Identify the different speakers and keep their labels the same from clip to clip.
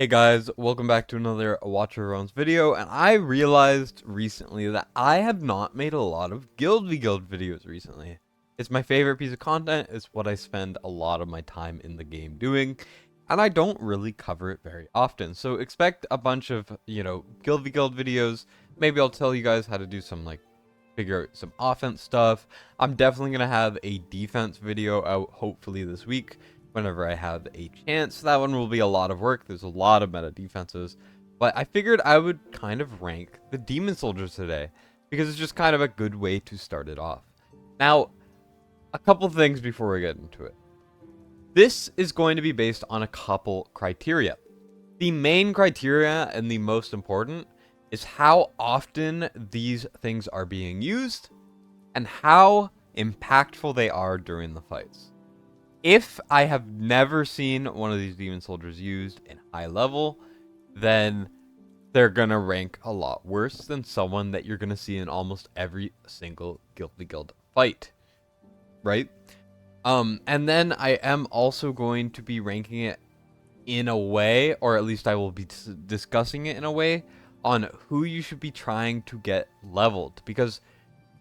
Speaker 1: Hey guys, welcome back to another Watch Your Own's video, and I realized recently that I have not made a lot of Guild videos recently. It's my favorite piece of content, it's what I spend a lot of my time in the game doing, and I don't really cover it very often. So expect a bunch of, Guild videos. Maybe I'll tell you guys how to do some, figure out some offense stuff. I'm definitely going to have a defense video out hopefully this week whenever I have a chance. That one will be a lot of work. There's a lot of meta defenses. But I figured I would kind of rank the demon soldiers today because it's just kind of a good way to start it off. Now, a couple things before we get into it. This is going to be based on a couple criteria. The main criteria and the most important is how often these things are being used and how impactful they are during the fights. If I have never seen one of these demon soldiers used in high level, then they're gonna rank a lot worse than someone that you're gonna see in almost every single Guild fight, right? And then I am also going to be ranking it in a way, or at least I will be discussing it in a way, on who you should be trying to get leveled, because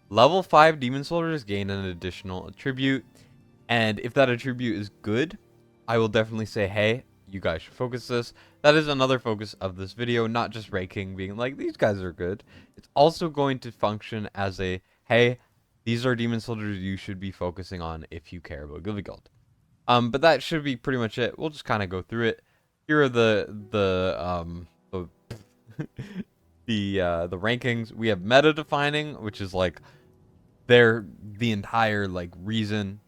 Speaker 1: level 5 demon soldiers gain an additional attribute. And if that attribute is good, I will definitely say, hey, you guys should focus this. That is another focus of this video, not just ranking, being like, these guys are good. It's also going to function as a, hey, these are demon soldiers you should be focusing on if you care about GvG. But that should be pretty much it. We'll just kind of go through it. Here are the the rankings. We have meta defining, which is like the entire reason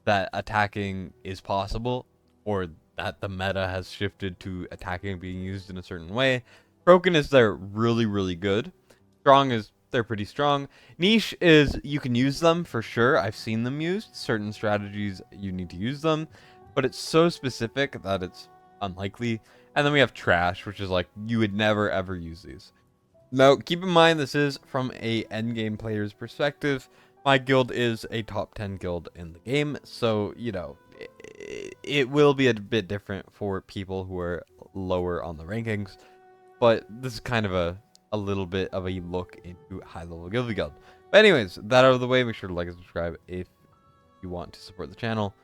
Speaker 1: that attacking is possible, or that the meta has shifted to attacking being used in a certain way. Broken is they're really good. Strong is they're pretty strong. Niche is you can use them for sure. I've seen them used. Certain strategies you need to use them, but it's so specific that it's unlikely. And then we have trash, which is like you would never ever use these. Now, keep in mind this is from a endgame player's perspective. My guild is a top 10 guild in the game, so, it will be a bit different for people who are lower on the rankings, but this is kind of a little bit of a look into high-level guild. But anyways, that out of the way, make sure to like and subscribe if you want to support the channel.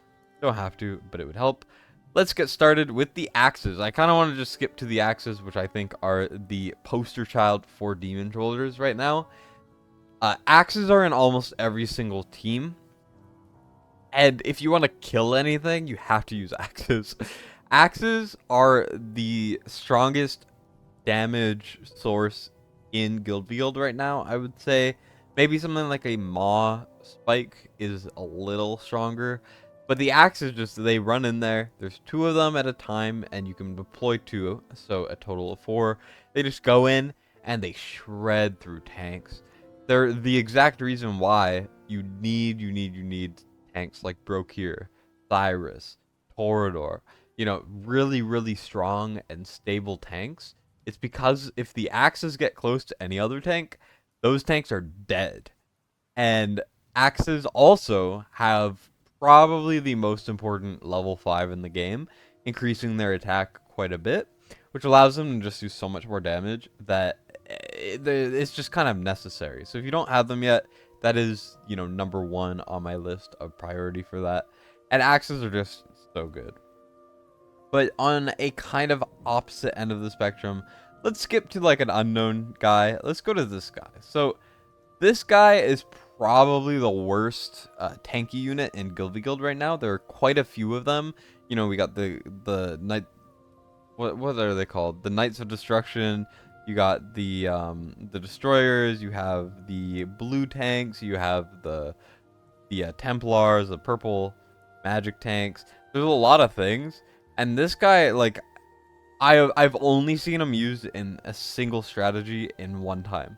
Speaker 1: Don't have to, but it would help. Let's get started with the axes. I kind of want to just skip to the axes, which I think are the poster child for demon soldiers right now. Axes are in almost every single team. And if you want to kill anything, you have to use axes. Axes are the strongest damage source in Guild right now, I would say. Maybe something like a Maw Spike is a little stronger. But the axes just, they run in there. There's 2 of them at a time, and you can deploy 2, so a total of 4. They just go in, and they shred through tanks. They're the exact reason why you need tanks like Brokir, Cyrus, Torador, really strong and stable tanks. It's because if the axes get close to any other tank, those tanks are dead. And axes also have probably the most important level 5 in the game, increasing their attack quite a bit, which allows them to just do so much more damage that it's just kind of necessary. So if you don't have them yet, that is, number 1 on my list of priority for that. And axes are just so good. But on a kind of opposite end of the spectrum, let's skip to an unknown guy. Let's go to this guy. So this guy is probably the worst tanky unit in Guild right now. There are quite a few of them. We got the knight. What are they called? The Knights of Destruction. You got the destroyers. You have the blue tanks. You have the templars, the purple magic tanks. There's a lot of things, and this guy, I've only seen him used in a single strategy in one time,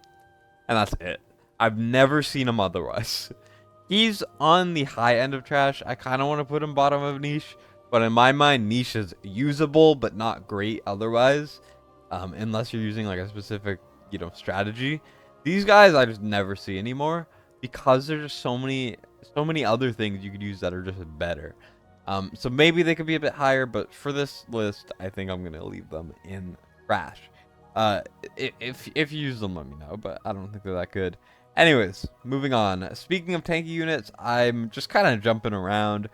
Speaker 1: and that's it. I've never seen him otherwise. He's on the high end of trash. I kind of want to put him bottom of niche, but in my mind, niche is usable but not great otherwise, unless you're using a specific strategy. These guys I just never see anymore because there's just so many other things you could use that are just better. So maybe they could be a bit higher, but for this list, I think I'm gonna leave them in trash. If you use them, let me know, but I don't think they're that good. Anyways, moving on. Speaking of tanky units, I'm just kind of jumping around.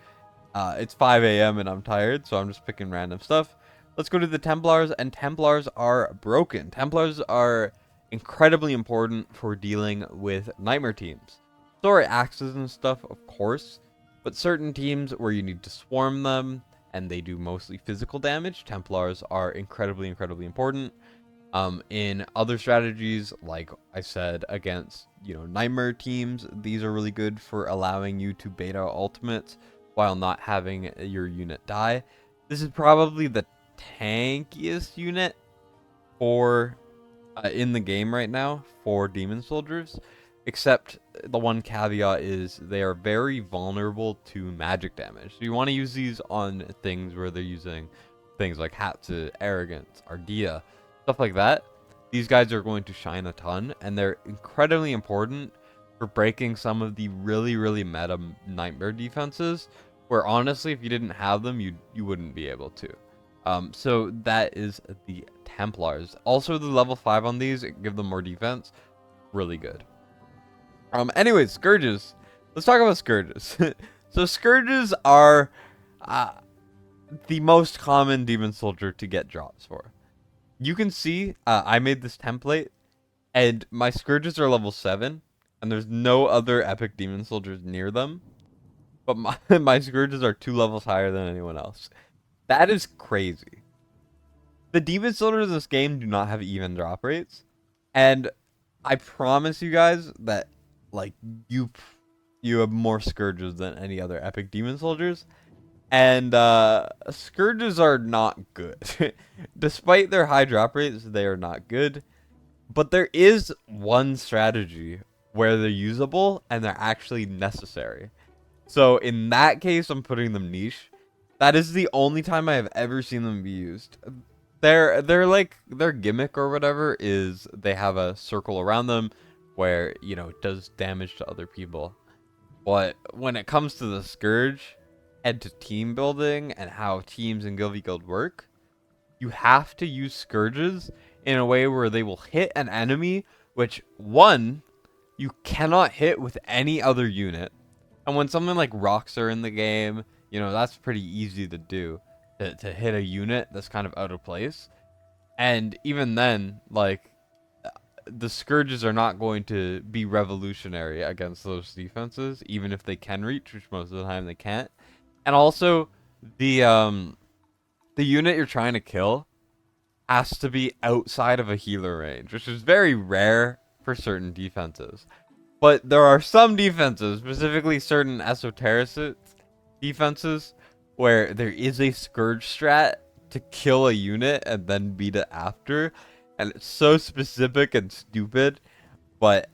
Speaker 1: It's 5 a.m. and I'm tired, so I'm just picking random stuff. Let's go to the Templars, and Templars are broken. Templars are incredibly important for dealing with nightmare teams. Story axes and stuff, of course, but certain teams where you need to swarm them and they do mostly physical damage, Templars are incredibly, incredibly important. In other strategies, like I said, against, nightmare teams, these are really good for allowing you to bait out ultimates while not having your unit die. This is probably the tankiest unit for in the game right now for demon soldiers, except the one caveat is they are very vulnerable to magic damage. So you want to use these on things where they're using things like Hatsu, Arrogance, Ardea, stuff like that. These guys are going to shine a ton, and they're incredibly important for breaking some of the really, really meta nightmare defenses, where honestly, if you didn't have them, you wouldn't be able to. So that is the Templars. Also, the level 5 on these give them more defense. Really good. Anyways, Scourges. Let's talk about Scourges. So Scourges are the most common demon soldier to get drops for. You can see I made this template, and my Scourges are level 7, and there's no other epic demon soldiers near them. But my Scourges are 2 levels higher than anyone else. That is crazy. The demon soldiers in this game do not have even drop rates, and I promise you guys that like you have more Scourges than any other epic demon soldiers, and Scourges are not good. Despite their high drop rates, they are not good. But there is one strategy where they're usable and they're actually necessary. So in that case, I'm putting them niche. That is the only time I have ever seen them be used. Their gimmick or whatever is they have a circle around them where, it does damage to other people. But when it comes to the Scourge and to team building and how teams in GvG Guild work, you have to use Scourges in a way where they will hit an enemy, which, one, you cannot hit with any other unit. And when something like rocks are in the game, that's pretty easy to do, to hit a unit that's kind of out of place. And even then, the Scourges are not going to be revolutionary against those defenses, even if they can reach, which most of the time they can't. And also, the unit you're trying to kill has to be outside of a healer range, which is very rare for certain defenses. But there are some defenses, specifically certain esoteric defenses, where there is a Scourge strat to kill a unit and then beat it after. And it's so specific and stupid, but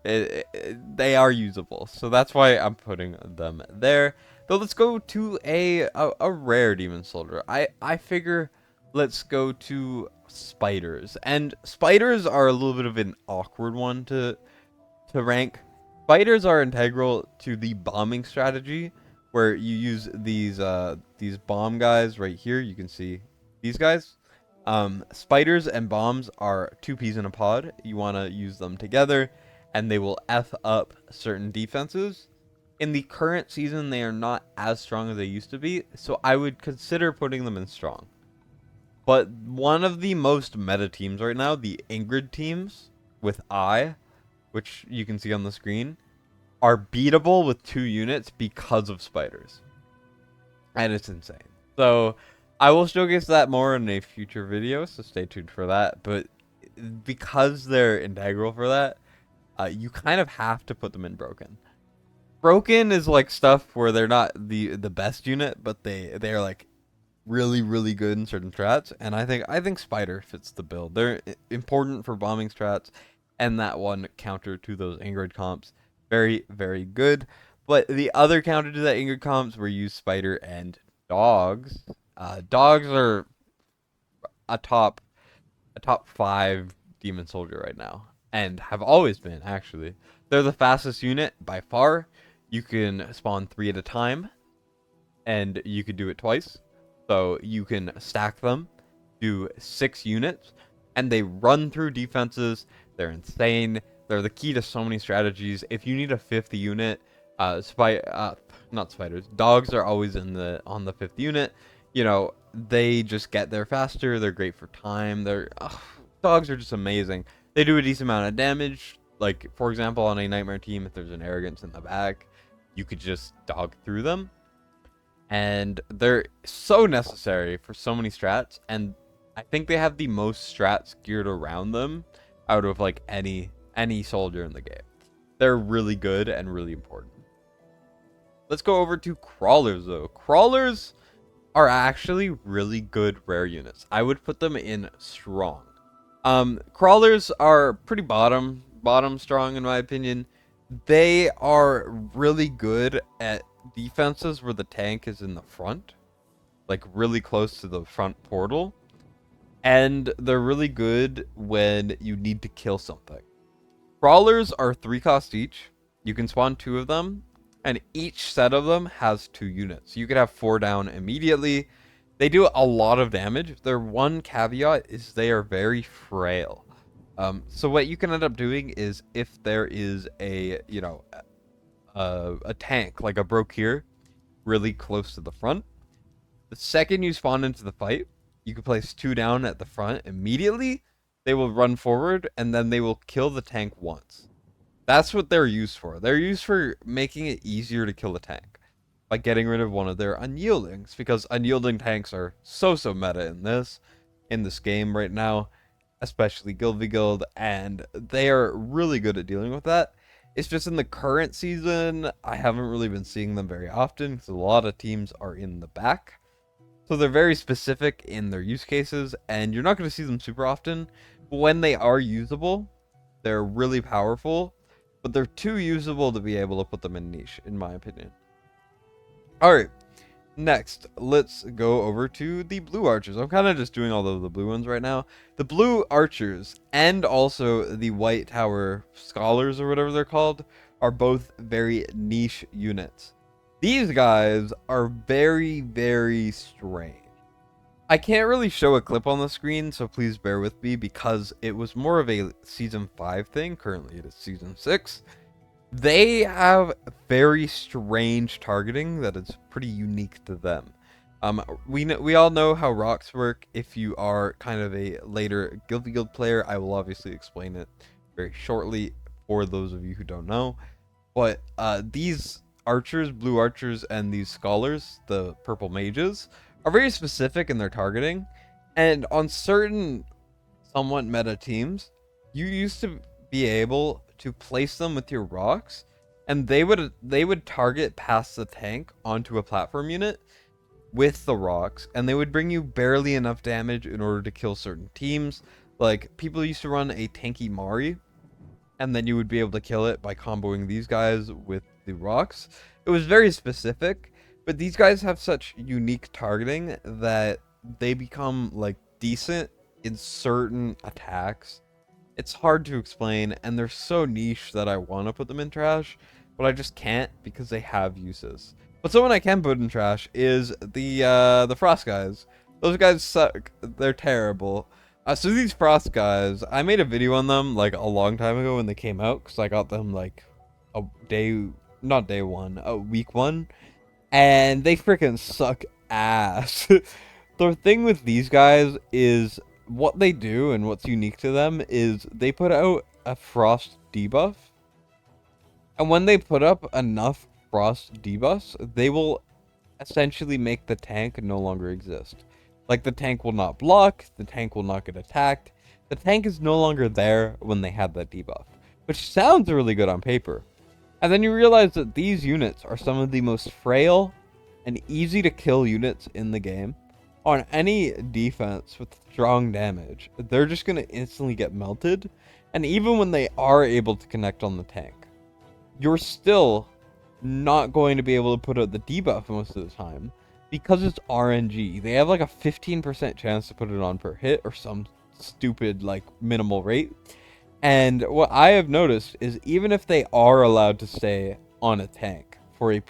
Speaker 1: they are usable. So that's why I'm putting them there. Though let's go to a rare demon soldier. I figure let's go to spiders. And spiders are a little bit of an awkward one to rank. Spiders are integral to the bombing strategy, where you use these bomb guys right here. You can see these guys. Spiders and bombs are 2 peas in a pod. You want to use them together, and they will F up certain defenses. In the current season, they are not as strong as they used to be, so I would consider putting them in strong. But one of the most meta teams right now, the Ingrid teams with which you can see on the screen, are beatable with 2 units because of spiders. And it's insane. So I will showcase that more in a future video, so stay tuned for that. But because they're integral for that, you kind of have to put them in broken. Broken is like stuff where they're not the best unit, but they're like really, really good in certain strats. And I think Spider fits the build. They're important for bombing strats, and that one counter to those Ingrid comps, very, very good. But the other counter to that Ingrid comps were use Spider and dogs. Dogs are a top 5 demon soldier right now, and have always been, actually. They're the fastest unit by far. You can spawn 3 at a time. and you could do it twice. So you can stack them, do 6 units, and they run through defenses. They're insane. They're the key to so many strategies. If you need a 5th unit, not spiders, dogs are always on the 5th unit. You know, they just get there faster. They're great for time. Dogs are just amazing. They do a decent amount of damage. Like, for example, on a nightmare team, if there's an arrogance in the back, you could just dog through them. And they're so necessary for so many strats, and I think they have the most strats geared around them out of like any soldier in the game. They're really good and really important. Let's go over to crawlers though. Crawlers are actually really good rare units. I would put them in strong. Crawlers are pretty bottom strong in my opinion. They are really good at defenses where the tank is in the front, like really close to the front portal, and they're really good when you need to kill something. Crawlers are 3 cost each. You can spawn 2 of them, and each set of them has 2 units. You could have 4 down immediately. They do a lot of damage. Their one caveat is they are very frail. So what you can end up doing is, if there is a tank like a broke here really close to the front, the second you spawn into the fight, you can place 2 down at the front immediately. They will run forward and then they will kill the tank once. That's what they're used for. They're used for making it easier to kill the tank by getting rid of one of their unyieldings, because unyielding tanks are so meta in this game right now, especially GvG, and they are really good at dealing with that. It's just in the current season, I haven't really been seeing them very often because a lot of teams are in the back. So they're very specific in their use cases, and you're not going to see them super often. But when they are usable, they're really powerful, but they're too usable to be able to put them in niche, in my opinion. Alright, next, let's go over to the blue archers. I'm kind of just doing all of the blue ones right now. The blue archers and also the white tower scholars, or whatever they're called, are both very niche units. These guys are very strange. I can't really show a clip on the screen, so please bear with me, because it was more of a season 5 thing. Currently it is season 6. They have very strange targeting that is pretty unique to them. We all know how rocks work. If you are kind of a later GvG player, I will obviously explain it very shortly for those of you who don't know. But these archers, blue archers, and these scholars, the purple mages, are very specific in their targeting. And on certain somewhat meta teams, you used to be able to place them with your rocks, and they would target past the tank onto a platform unit with the rocks, and they would bring you barely enough damage in order to kill certain teams. Like, people used to run a tanky Mari, and then you would be able to kill it by comboing these guys with the rocks. It was very specific, but these guys have such unique targeting that they become like decent in certain attacks. It's hard to explain, and they're so niche that I want to put them in trash, but I just can't because they have uses. But someone I can put in trash is the frost guys. Those guys suck. They're terrible. So these frost guys, I made a video on them like a long time ago when they came out, because I got them like week 1, and they freaking suck ass. The thing with these guys is, what they do and what's unique to them is they put out a frost debuff, and when they put up enough frost debuffs, they will essentially make the tank no longer exist. Like, the tank will not block, the tank will not get attacked. The tank is no longer there when they have that debuff, which sounds really good on paper. And then you realize that these units are some of the most frail and easy to kill units in the game. On any defense with strong damage, they're just going to instantly get melted. And even when they are able to connect on the tank, you're still not going to be able to put out the debuff most of the time, because it's RNG. They have like a 15% chance to put it on per hit, or some stupid like minimal rate. And what I have noticed is, even if they are allowed to stay on a tank for a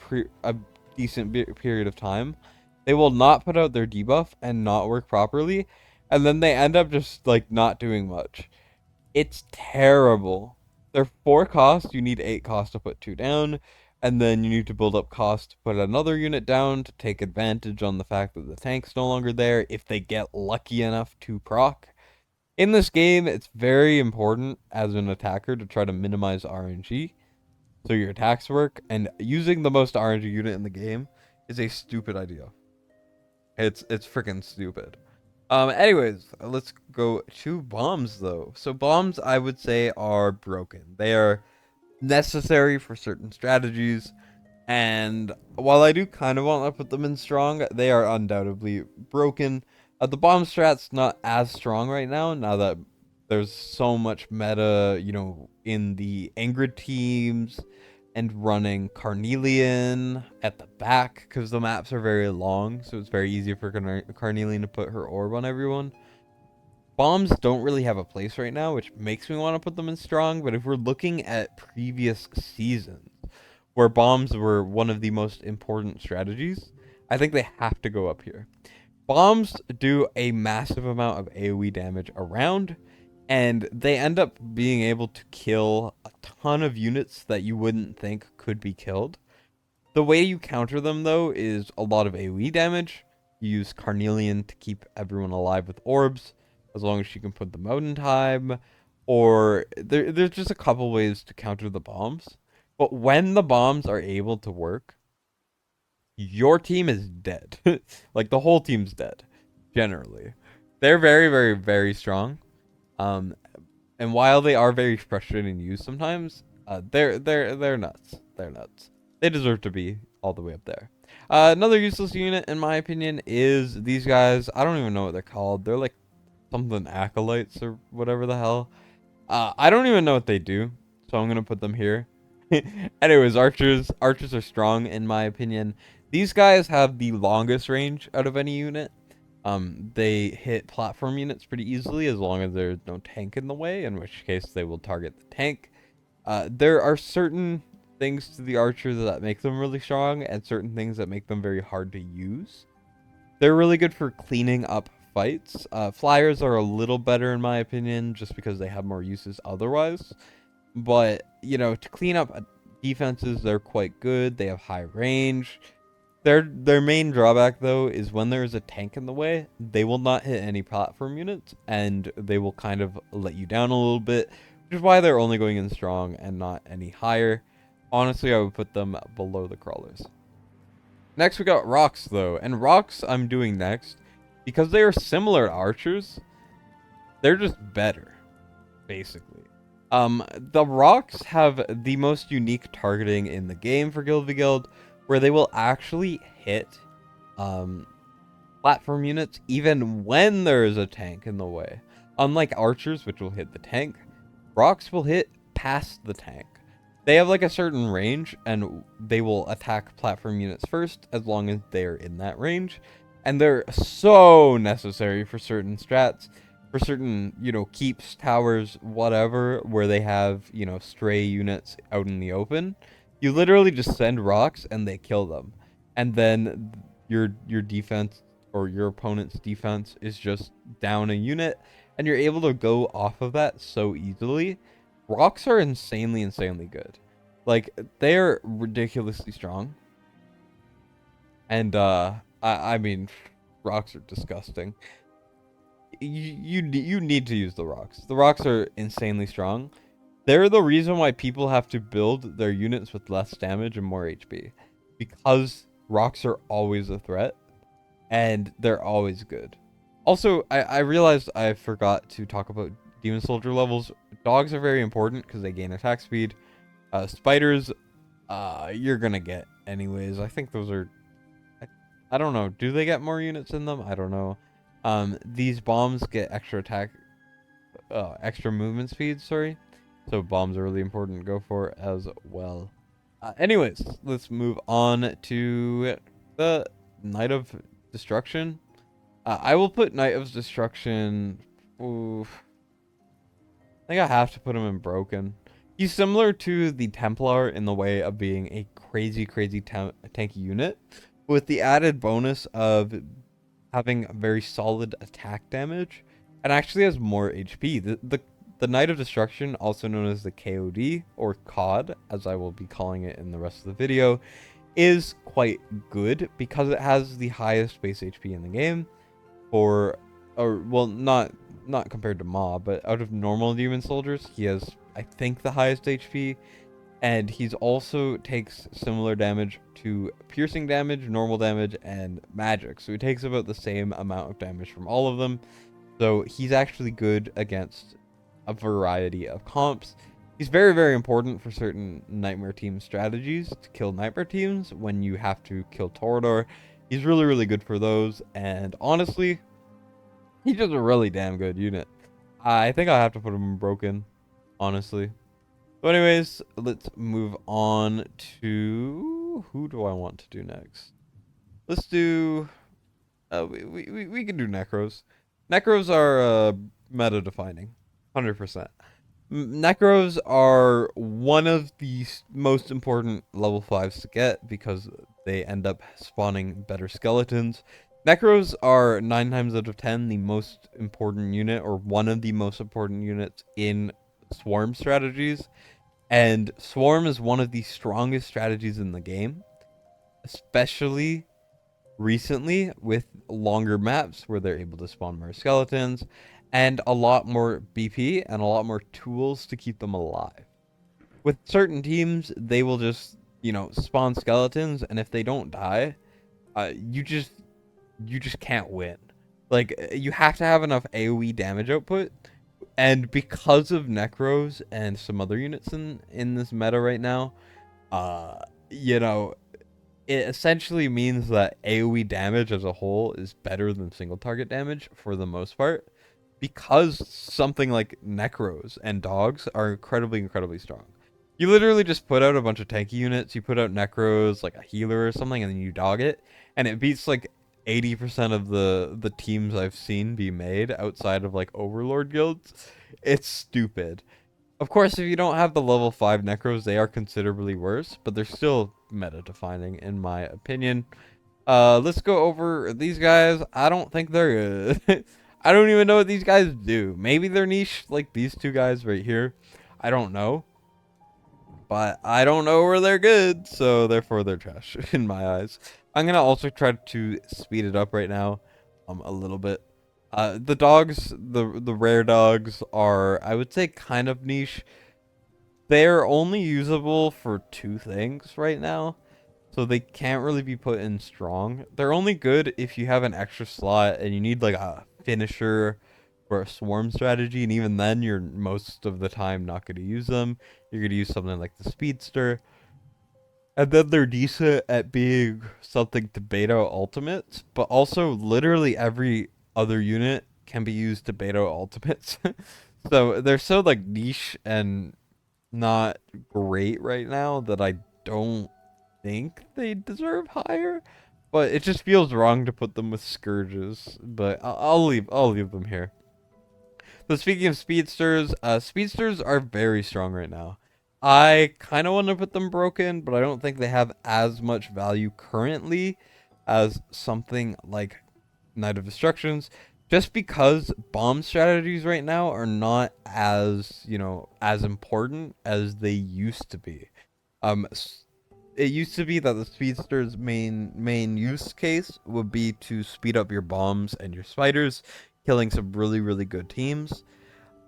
Speaker 1: decent period of time, they will not put out their debuff and not work properly, and then they end up just like not doing much. It's terrible. They're 4 costs, you need 8 costs to put 2 down, and then you need to build up cost to put another unit down to take advantage on the fact that the tank's no longer there if they get lucky enough to proc. In this game, it's very important as an attacker to try to minimize RNG so your attacks work, and using the most RNG unit in the game is a stupid idea. It's freaking stupid. Anyways, let's go to bombs though. So bombs, I would say, are broken. They are necessary for certain strategies, and while I do kind of want to put them in strong, they are undoubtedly broken. The bomb strat's not as strong right now that there's so much meta, you know, in the Angrid teams and running Carnelian at the back because the maps are very long, so it's very easy for Carnelian to put her orb on everyone. Bombs don't really have a place right now, which makes me want to put them in strong, but if we're looking at previous seasons where bombs were one of the most important strategies, I think they have to go up here. Bombs do a massive amount of AoE damage around, and they end up being able to kill a ton of units that you wouldn't think could be killed. The way you counter them, though, is a lot of AoE damage. You use Carnelian to keep everyone alive with orbs, as long as she can put them out in time. Or there's just a couple ways to counter the bombs. But when the bombs are able to work, your team is dead. Like, the whole team's dead, generally. They're very, very, very strong. And while they are very frustrating to use sometimes, they're nuts. They're nuts. They deserve to be all the way up there. Another useless unit, in my opinion, is these guys. I don't even know what they're called. They're like something acolytes or whatever the hell. I don't even know what they do, so I'm gonna put them here. Anyways, archers. Archers are strong, in my opinion. These guys have the longest range out of any unit. They hit platform units pretty easily as long as there's no tank in the way, in which case they will target the tank. There are certain things to the archers that make them really strong and certain things that make them very hard to use. They're really good for cleaning up fights. Flyers are a little better in my opinion just because they have more uses otherwise. But, you know, to clean up defenses, they're quite good. They have high range. Their main drawback, though, is when there is a tank in the way, they will not hit any platform units, and they will kind of let you down a little bit, which is why they're only going in strong and not any higher. Honestly, I would put them below the crawlers. Next, we got rocks, though, and rocks I'm doing next because they are similar to archers. They're just better, basically. The rocks have the most unique targeting in the game for GvG, where they will actually hit platform units even when there is a tank in the way. Unlike archers, which will hit the tank, rocks will hit past the tank. They have like a certain range, and they will attack platform units first as long as they are in that range. And they're so necessary for certain strats, for certain, you know, keeps, towers, whatever, where they have, you know, stray units out in the open. You literally just send rocks and they kill them. And then your defense or your opponent's defense is just down a unit, and you're able to go off of that so easily. Rocks are insanely good. Like, they are ridiculously strong. And I mean, rocks are disgusting. You need to use the rocks. The rocks are insanely strong. They're the reason why people have to build their units with less damage and more HP. Because rocks are always a threat. And they're always good. Also, I realized I forgot to talk about Demon Soldier levels. Dogs are very important because they gain attack speed. Spiders, you're gonna get anyways. I think those are... I don't know. Do they get more units in them? I don't know. These bombs get extra attack... extra movement speed, sorry. So bombs are really important to go for as well. Anyways, let's move on to the Knight of Destruction. I will put Knight of Destruction... Oof. I think I have to put him in broken. He's similar to the Templar in the way of being a crazy, crazy tanky unit, with the added bonus of having very solid attack damage, and actually has more HP. The Knight of Destruction, also known as the KOD, or COD, as I will be calling it in the rest of the video, is quite good because it has the highest base HP in the game for, or well, not compared to Ma, but out of normal demon soldiers, he has, I think, the highest HP, and he's also takes similar damage to piercing damage, normal damage, and magic. So he takes about the same amount of damage from all of them. So he's actually good against a variety of comps. He's very, very important for certain Nightmare team strategies to kill Nightmare teams when you have to kill Torador. He's really, really good for those, and honestly, he's just a really damn good unit. I think I have to put him in broken, honestly. So anyways, let's move on to... Who do I want to do next? Let's do... we can do Necros. Necros are meta-defining. 100%. Necros are one of the most important level 5s to get because they end up spawning better skeletons. Necros are 9 times out of 10 the most important unit, or one of the most important units in swarm strategies. And swarm is one of the strongest strategies in the game, especially recently with longer maps where they're able to spawn more skeletons and a lot more BP and a lot more tools to keep them alive. With certain teams, they will just, spawn skeletons, and if they don't die, you just can't win. Like, you have to have enough AoE damage output, and because of Necros and some other units in this meta right now, it essentially means that AoE damage as a whole is better than single target damage for the most part, because something like Necros and dogs are incredibly, incredibly strong. You literally just put out a bunch of tanky units, you put out Necros, like a healer or something, and then you dog it, and it beats like 80% of the teams I've seen be made outside of like Overlord guilds. It's stupid. Of course, if you don't have the level 5 Necros, they are considerably worse, but they're still meta-defining, in my opinion. Let's go over these guys. I don't think they're good. I don't even know what these guys do. Maybe they're niche, like these two guys right here. I don't know. But I don't know where they're good, so therefore they're trash, in my eyes. I'm gonna also try to speed it up right now, a little bit. The dogs, the rare dogs are, I would say, kind of niche. They're only usable for 2 things right now, so they can't really be put in strong. They're only good if you have an extra slot and you need like a finisher for a swarm strategy, and even then you're most of the time not going to use them. You're going to use something like the Speedster. And then they're decent at being something to beta ultimates, but also literally every other unit can be used to beta ultimates. So they're so like niche and not great right now that I don't think they deserve higher. But it just feels wrong to put them with Scourges. But I'll leave them here. So speaking of speedsters, speedsters are very strong right now. I kind of want to put them broken, but I don't think they have as much value currently as something like Knight of Destructions, just because bomb strategies right now are not as, as important as they used to be. It used to be that the speedster's main use case would be to speed up your bombs and your spiders, killing some really, really good teams.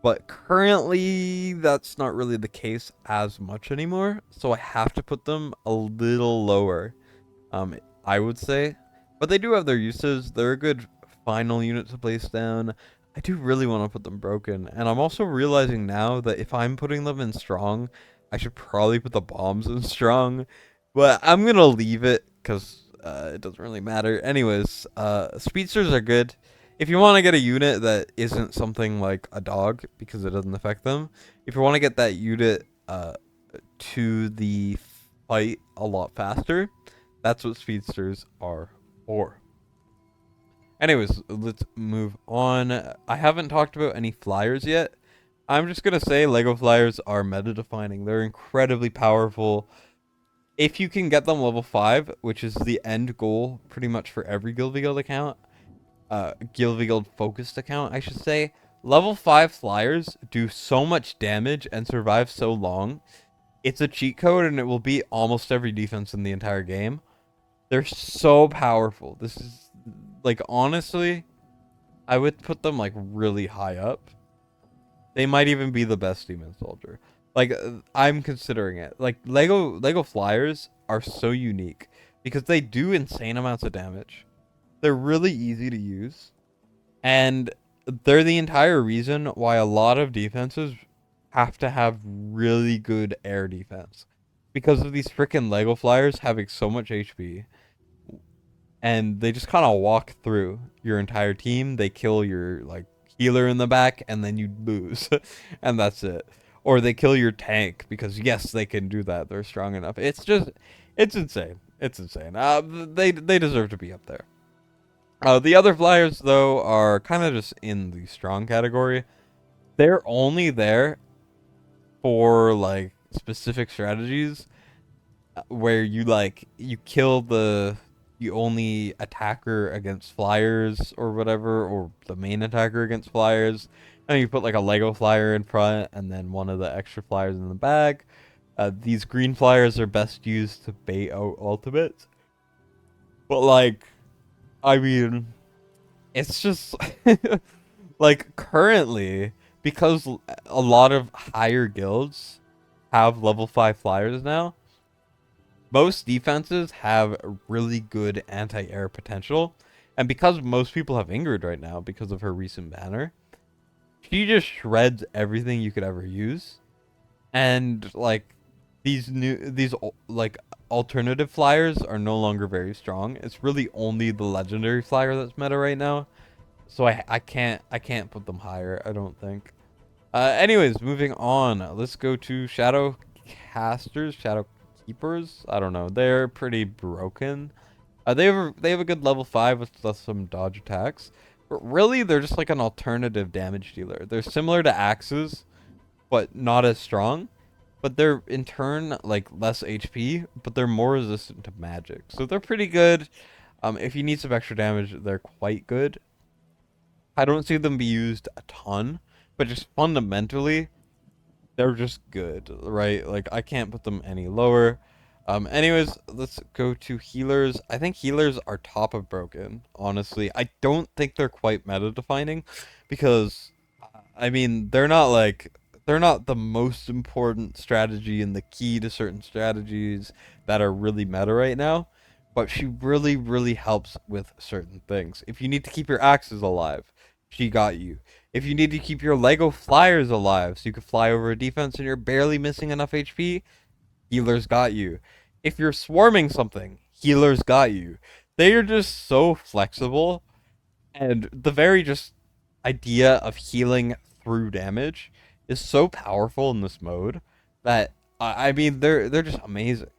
Speaker 1: But currently, that's not really the case as much anymore, so I have to put them a little lower, I would say. But they do have their uses. They're a good final unit to place down. I do really want to put them broken, and I'm also realizing now that if I'm putting them in strong, I should probably put the bombs in strong, but I'm gonna leave it, because it doesn't really matter. Anyways, speedsters are good. If you want to get a unit that isn't something like a dog, because it doesn't affect them, if you want to get that unit to the fight a lot faster, that's what speedsters are for. Anyways, let's move on. I haven't talked about any flyers yet, I'm just gonna say Lego Flyers are meta defining. They're incredibly powerful. If you can get them level 5, which is the end goal pretty much for every GvG Guild account, GvG Guild focused account, I should say, level 5 Flyers do so much damage and survive so long. It's a cheat code and it will beat almost every defense in the entire game. They're so powerful. This is, like, honestly, I would put them, like, really high up. They might even be the best demon soldier. Like, I'm considering it. Like, Lego Flyers are so unique because they do insane amounts of damage. They're really easy to use, and they're the entire reason why a lot of defenses have to have really good air defense because of these freaking Lego Flyers having so much HP, and they just kind of walk through your entire team. They kill your, like, healer in the back, and then you lose, and that's it. Or they kill your tank because yes, they can do that. They're strong enough. It's just, it's insane. It's insane. They deserve to be up there. The other Flyers though are kind of just in the strong category. They're only there for, like, specific strategies where you kill the only attacker against Flyers or whatever, or the main attacker against Flyers, and you put, like, a Lego Flyer in front and then one of the extra Flyers in the back. These green Flyers are best used to bait out ultimates, but, like, I mean, it's just like, currently, because a lot of higher guilds have level 5 Flyers now, most defenses have really good anti-air potential, and because most people have Ingrid right now because of her recent banner, she just shreds everything you could ever use. And, like, these like alternative Flyers are no longer very strong. It's really only the legendary Flyer that's meta right now, so I can't put them higher, I don't think. Anyways, moving on. Let's go to Shadow Casters, Shadow Keepers. I don't know. They're pretty broken. They have a good level 5 with some dodge attacks, but really they're just like an alternative damage dealer. They're similar to axes, but not as strong. But they're in turn, like, less HP, but they're more resistant to magic. So they're pretty good. If you need some extra damage, they're quite good. I don't see them be used a ton, but just fundamentally, they're just good, right? Like, I can't put them any lower. Anyways, let's go to healers. I think healers are top of broken, honestly. I don't think they're quite meta defining because, I mean, they're not the most important strategy and the key to certain strategies that are really meta right now, but she really, really helps with certain things. If you need to keep your axes alive, she got you. If you need to keep your Lego Flyers alive so you can fly over a defense and you're barely missing enough HP, healers got you. If you're swarming something, healers got you. They are just so flexible, and the very just idea of healing through damage is so powerful in this mode that, I mean, they're just amazing.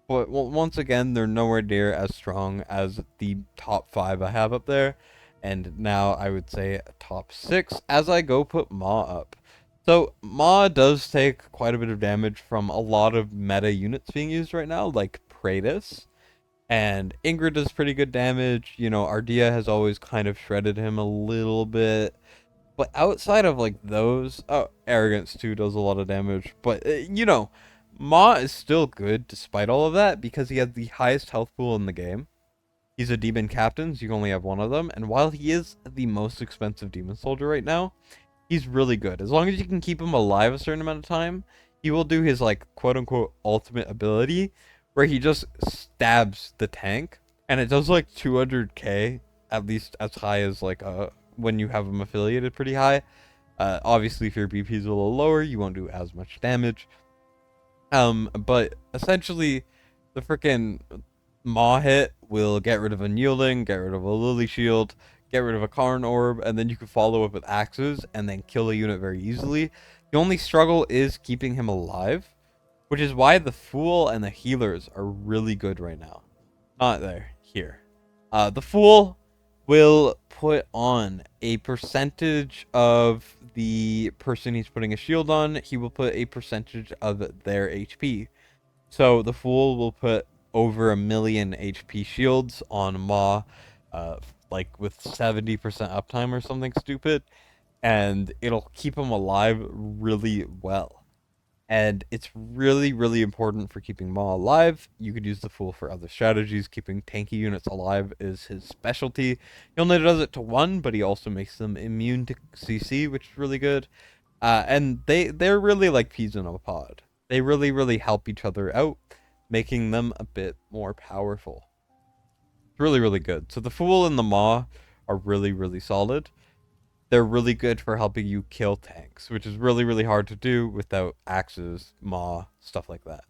Speaker 1: But once again, they're nowhere near as strong as the top 5 I have up there. And now I would say top 6 as I go put Ma up. So Ma does take quite a bit of damage from a lot of meta units being used right now, like Praetus. And Ingrid does pretty good damage. You know, Ardea has always kind of shredded him a little bit. But outside of, like, those, oh, Arrogance too does a lot of damage. But, you know, Ma is still good despite all of that because he has the highest health pool in the game. He's a demon captain, so you can only have one of them. And while he is the most expensive demon soldier right now, he's really good. As long as you can keep him alive a certain amount of time, he will do his, like, quote-unquote ultimate ability, where he just stabs the tank. And it does, like, 200k, at least as high as, like, when you have him affiliated pretty high. Obviously, if your BP is a little lower, you won't do as much damage. But essentially, the freaking Maw hit will get rid of Unyielding, get rid of a Lily Shield, get rid of a Karn Orb, and then you can follow up with axes and then kill a unit very easily. The only struggle is keeping him alive, which is why the Fool and the healers are really good right now. Not there, here. The Fool will put on a percentage of the person he's putting a shield on, he will put a percentage of their HP. So the Fool will put over 1,000,000 HP shields on Maw, uh, like with 70% uptime or something stupid, and it'll keep him alive really well. And it's really, really important for keeping Maw alive. You could use the Fool for other strategies. Keeping tanky units alive is his specialty. He only does it to one, but he also makes them immune to CC, which is really good. And they're really like peas in a pod. They really, really help each other out, making them a bit more powerful. It's really, really good. So the Fool and the Maw are really, really solid. They're really good for helping you kill tanks, which is really, really hard to do without axes, maw, stuff like that.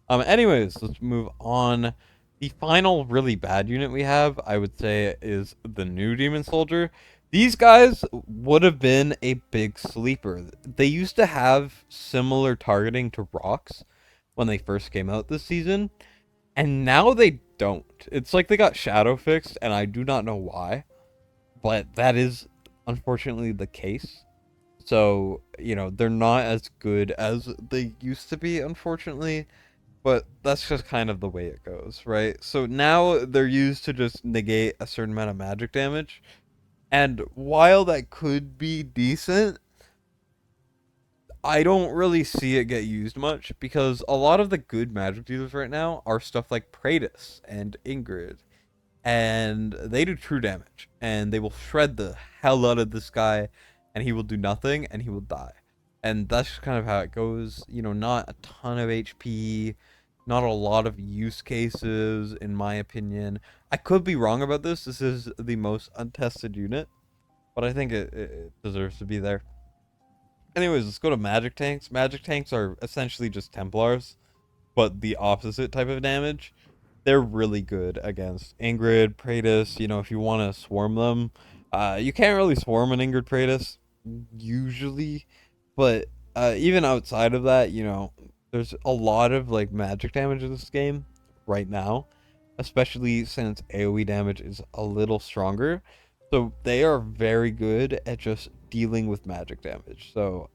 Speaker 1: Anyways, let's move on. The final really bad unit we have, I would say, is the new Demon Soldier. These guys would have been a big sleeper. They used to have similar targeting to rocks when they first came out this season, and now they don't. It's like they got shadow fixed, and I do not know why, but that is unfortunately the case. So, they're not as good as they used to be, unfortunately, but that's just kind of the way it goes, right? So now they're used to just negate a certain amount of magic damage, and while that could be decent, I don't really see it get used much, because a lot of the good magic dealers right now are stuff like Praetus and Ingrid, and they do true damage, and they will shred the hell out of this guy, and he will do nothing, and he will die. And that's just kind of how it goes. Not a ton of HP, not a lot of use cases, in my opinion. I could be wrong about this. This is the most untested unit, but I think it deserves to be there. Anyways, let's go to magic tanks. Magic tanks are essentially just Templars, but the opposite type of damage. They're really good against Ingrid, Praetus. If you want to swarm them, you can't really swarm an Ingrid Praetus usually, but even outside of that, there's a lot of like magic damage in this game right now, especially since AoE damage is a little stronger. So they are very good at just dealing with magic damage. So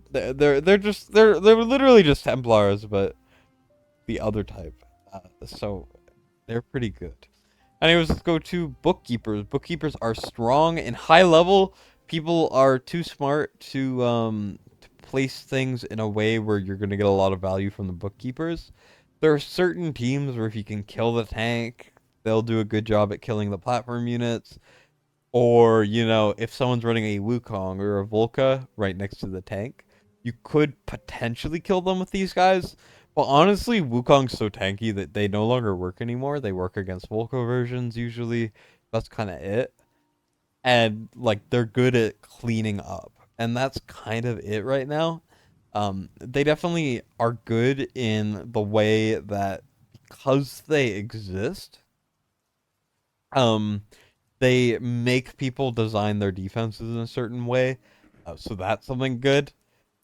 Speaker 1: they're literally just Templars, but the other type. So they're pretty good. Anyways, let's go to bookkeepers. Bookkeepers are strong and high level. People are too smart to place things in a way where you're gonna get a lot of value from the bookkeepers. There are certain teams where if you can kill the tank, they'll do a good job at killing the platform units. Or, if someone's running a Wukong or a Volca right next to the tank, you could potentially kill them with these guys. But honestly, Wukong's so tanky that they no longer work anymore. They work against Volca versions usually. That's kind of it. And, like, they're good at cleaning up. And that's kind of it right now. They definitely are good in the way that because they exist, they make people design their defenses in a certain way. So that's something good.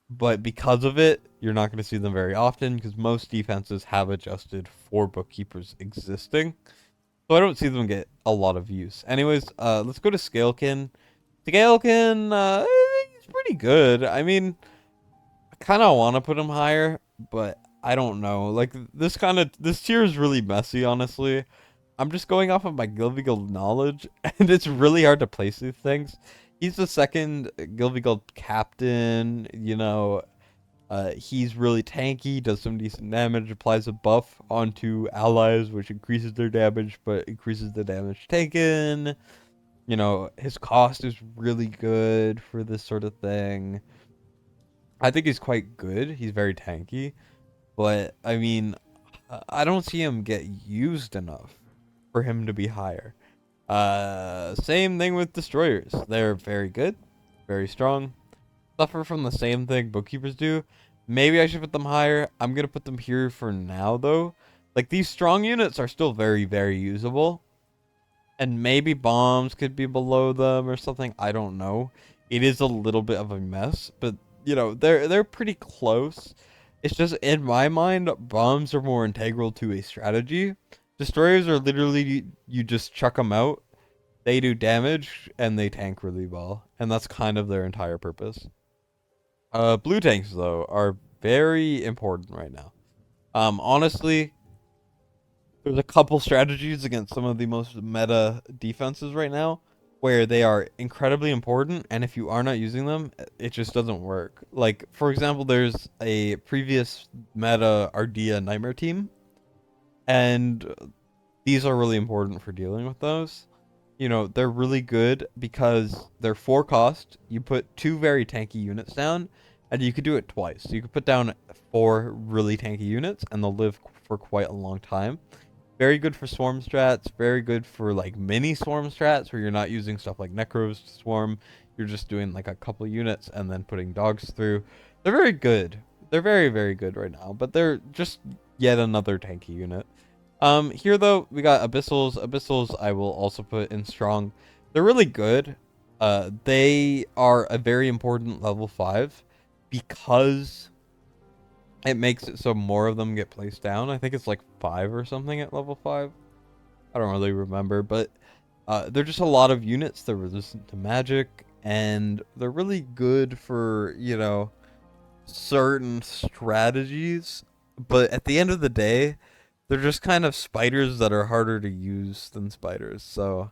Speaker 1: But because of it, you're not going to see them very often because most defenses have adjusted for bookkeepers existing. So I don't see them get a lot of use. Anyways, let's go to Scalekin. Scalekin, he's pretty good. I mean, I kind of want to put him higher, but I don't know. Like, this tier is really messy, honestly. I'm just going off of my GvG knowledge, and it's really hard to place these things. He's the second GvG captain, he's really tanky, does some decent damage, applies a buff onto allies, which increases their damage, but increases the damage taken. His cost is really good for this sort of thing. I think he's quite good. He's very tanky, but, I mean, I don't see him get used enough for him to be higher. Same thing with destroyers. They're very good, very strong, suffer from the same thing bookkeepers do. Maybe I should put them higher. I'm gonna put them here for now though. Like, these strong units are still very, very usable, and maybe bombs could be below them or something. I don't know. It is a little bit of a mess, but they're pretty close. It's just, in my mind, bombs are more integral to a strategy. Destroyers are literally, you just chuck them out. They do damage and they tank really well, and that's kind of their entire purpose. Blue tanks though are very important right now. Honestly, there's a couple strategies against some of the most meta defenses right now where they are incredibly important, and if you are not using them, it just doesn't work. Like, for example, there's a previous meta Ardea Nightmare team, and these are really important for dealing with those. You know, they're really good because they're 4 cost. You put 2 very tanky units down, and you could do it twice. So you could put down 4 really tanky units, and they'll live for quite a long time. Very good for swarm strats, very good for like mini swarm strats where you're not using stuff like Necros to swarm. You're just doing like a couple units and then putting dogs through. They're very good. They're very, very good right now, but they're just yet another tanky unit. Here though, we got Abyssals. Abyssals I will also put in strong. They're really good. They are a very important level 5 because it makes it so more of them get placed down. I think it's like 5 or something at level 5. I don't really remember, but they're just a lot of units. They're resistant to magic, and they're really good for, you know, certain strategies. But at the end of the day, they're just kind of spiders that are harder to use than spiders. So,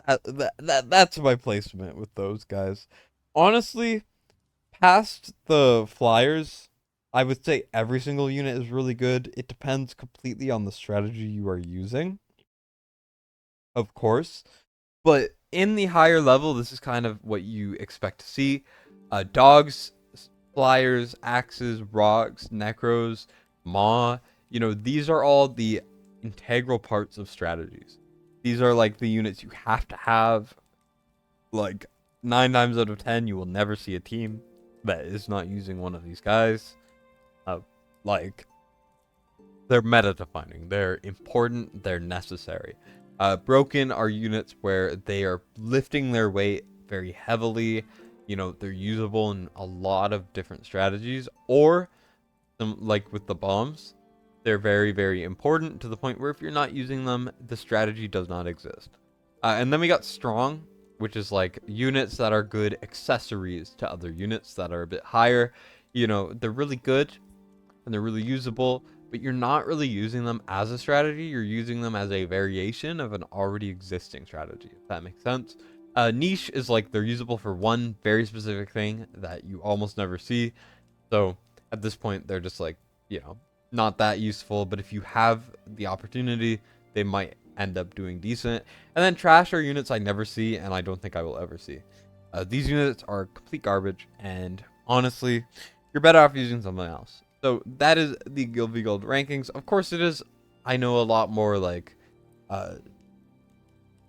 Speaker 1: that's my placement with those guys. Honestly, past the flyers, I would say every single unit is really good. It depends completely on the strategy you are using, of course. But in the higher level, this is kind of what you expect to see. Dogs, flyers, axes, rocks, necros, maw. You know, these are all the integral parts of strategies. These are like the units you have to have. Like 9 times out of 10, you will never see a team that is not using one of these guys. Like, they're meta defining, they're important, they're necessary. Broken are units where they are lifting their weight very heavily. You know, they're usable in a lot of different strategies, or like with the bombs, they're very, very important to the point where if you're not using them, the strategy does not exist. And then we got strong, which is like units that are good accessories to other units that are a bit higher. You know, they're really good and they're really usable, but you're not really using them as a strategy. You're using them as a variation of an already existing strategy, if that makes sense. Niche is like they're usable for one very specific thing that you almost never see. So at this point, they're just like, you know, not that useful, but if you have the opportunity, they might end up doing decent. And then trash are units I never see, and I don't think I will ever see. These units are complete garbage, and honestly, you're better off using something else. So that is the GvG Gold rankings. Of course it is, I know, a lot more like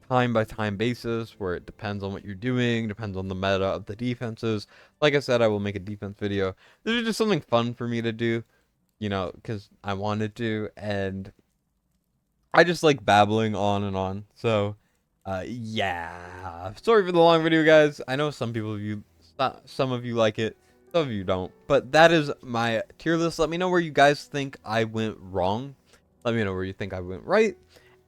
Speaker 1: time by time basis where it depends on what you're doing, depends on the meta of the defenses. Like I said, I will make a defense video. This is just something fun for me to do, you know, because I wanted to, and I just like babbling on and on. So, yeah. Sorry for the long video, guys. I know some of you like it, some of you don't. But that is my tier list. Let me know where you guys think I went wrong. Let me know where you think I went right,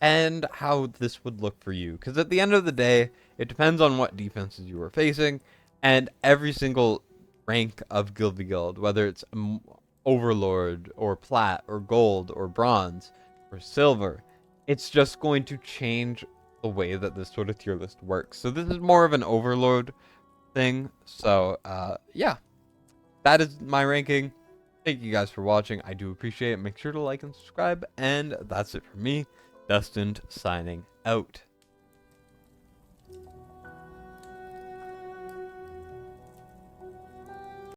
Speaker 1: and how this would look for you. Because at the end of the day, it depends on what defenses you are facing, and every single rank of GvG Guild, whether it's Overlord or Plat or Gold or Bronze or Silver, it's just going to change the way that this sort of tier list works. So this is more of an Overlord thing. So yeah, that is my ranking. Thank you guys for watching. I do appreciate it. Make sure to like and subscribe. And that's it for me. Destined signing out.